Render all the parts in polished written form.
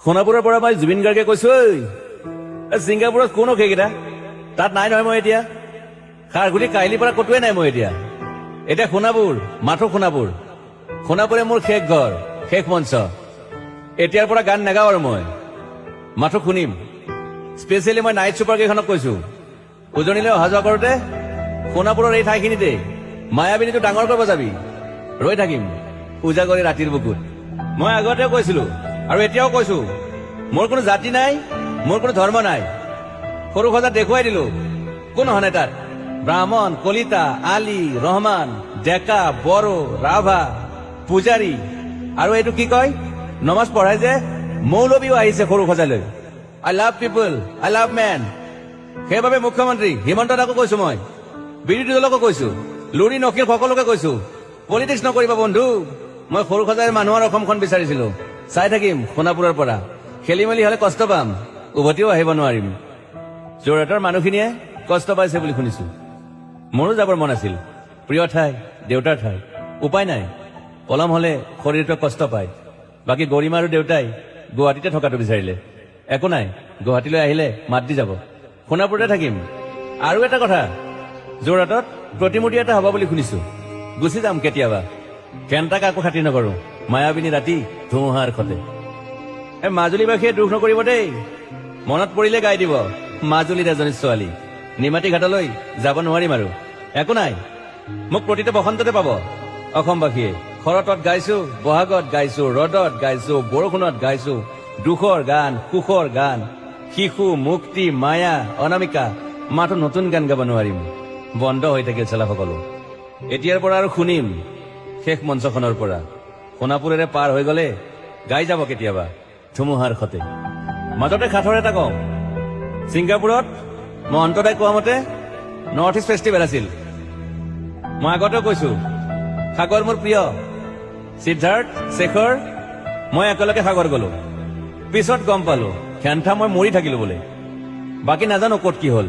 সোণাপুৰৰ পৰা মই জুবিন গাৰ্গে কৈছো ছিংগাপুৰত কোন সেইকেইটা তাত নাই নহয় মই এতিয়া খাৰঘুলি কাহিলীৰ পৰা কতোৱে নাই মই এতিয়া সোণাপুৰ মাথো সোণাপুৰে মোৰ শেষ ঘৰ শেষ মঞ্চ এতিয়াৰ পৰা গান নাগাওঁ আৰু মই মাথো শুনিম স্পেচিয়েলি মই নাইট ছুপাৰ কেইখনক কৈছো উজনিলৈ অহা যোৱা কৰোঁতে সোণাপুৰৰ এই ঠাইখিনিতে মায়াবিনীটো ডাঙৰ কৰিব যাবি ৰৈ থাকিম উজাগৰি ৰাতিৰ বুকুত মই আগতেও কৈছিলো আৰু এতিয়াও কৈছো মোৰ কোনো জাতি নাই মোৰ কোনো ধৰ্ম নাই সৰু সজাত দেখুৱাই দিলো কোন হনে তাত ব্ৰাহ্মণ কলিতা আলী ৰহমান ডেকা বড়ো ৰাভা পূজাৰী আৰু এইটো কি কয় নমাজ পঢ়াই যে মৌলবীও আহিছে সৰু সজালৈ I love people I love man সেইবাবে মুখ্যমন্ত্ৰী হিমন্ত দাকো কৈছো মই বিৰোধী দলকো কৈছো লুৰি নকিল সকলোকে কৈছো পলিটিক্স নকৰিবা বন্ধু মই সৰু সজাই মানুহৰ অসমখন বিচাৰিছিলো চাই থাকিম সোণাপুৰৰ পৰা খেলি মেলি হলে কষ্ট পাম উভতিও আহিব নোৱাৰিম যোৰহাটৰ মানুহখিনিয়ে কষ্ট পাইছে বুলি শুনিছো মোৰো যাবৰ মন আছিল প্ৰিয় ঠাই দেউতাৰ ঠাই উপায় নাই পলম হলে শৰীৰটোৱে কষ্ট পায় বাকী গৰিমা আৰু দেউতাই গুৱাহাটীতে থকাটো বিচাৰিলে একো নাই গুৱাহাটীলৈ আহিলে মাত দি যাব সোণাপুৰতে থাকিম আৰু এটা কথা যোৰহাটত প্ৰতিমূৰ্তি এটা হ'ব বুলি শুনিছো গুচি যাম কেতিয়াবা কেণ্টা কাকো খাতি নকৰো মায়াবিনী ৰাতি ধুমুহাৰ খতে মাজুলীবাসীয়ে দুখ নকৰিব দেই মনত পৰিলে গাই দিব মাজুলীৰ এজনী ছোৱালী নিমাতী ঘাটলৈ যাব নোৱাৰিম আৰু একো নাই মোক প্ৰতিটো বসন্ততে পাব অসমবাসীয়ে শৰতত গাইছো বহাগত গাইছো ৰদত গাইছো বৰষুণত গাইছো দুখৰ গান সুখৰ গান শিশু মুক্তি মায়া অনামিকা মাথো নতুন গান গাব নোৱাৰিম বন্ধ হৈ থাকিল চেলা সকলো এতিয়াৰ পৰা আৰু শুনিম শেষ মঞ্চখনৰ পৰা সোণাপুৰেৰে পাৰ হৈ গলে গাই যাব কেতিয়াবা ধুমুহাৰ খতে মাজতে সাঁথৰ এটা কওঁ ছিংগাপুৰত মই অন্তদাই কোৱা মতে নৰ্থ ইষ্ট ফেষ্টিভেল আছিল মই আগতেও কৈছো সাগৰ মোৰ প্ৰিয় সিদ্ধাৰ্থ শেখৰ মই একেলগে সাগৰ গলো পিছত গম পালো খেন্থা মই মৰি থাকিলো বোলে বাকী নাজানো ক'ত কি হল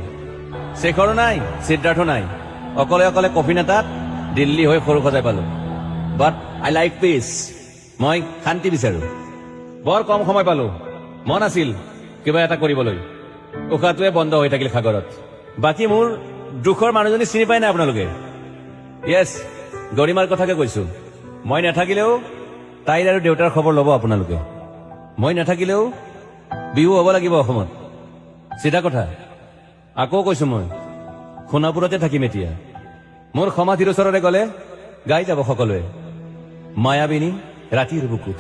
শেখৰো নাই সিদ্ধাৰ্থো নাই অকলে অকলে কফি নেতাত দিল্লী হৈ সৰু সজাই পালো বাট আই লাইক পিচ মই শান্তি বিচাৰো বৰ কম সময় পালো মন আছিল কিবা এটা কৰিবলৈ উশাহটোৱে বন্ধ হৈ থাকিল সাগৰত বাকী মোৰ দুখৰ মানুহজনী চিনি পাই নাই আপোনালোকে য়েছ গৰিমাৰ কথাকে কৈছো মই নাথাকিলেও তাইৰ আৰু দেউতাৰ খবৰ ল'ব আপোনালোকে মই নাথাকিলেও বিহু হ'ব লাগিব অসমত চিধা কথা আকৌ কৈছো মই সোণাপুৰতে থাকিম এতিয়া মোৰ সমাধিৰ ওচৰলৈ গলে গাই যাব সকলোৱে মায়াবিনী ৰাতিৰ বুকুত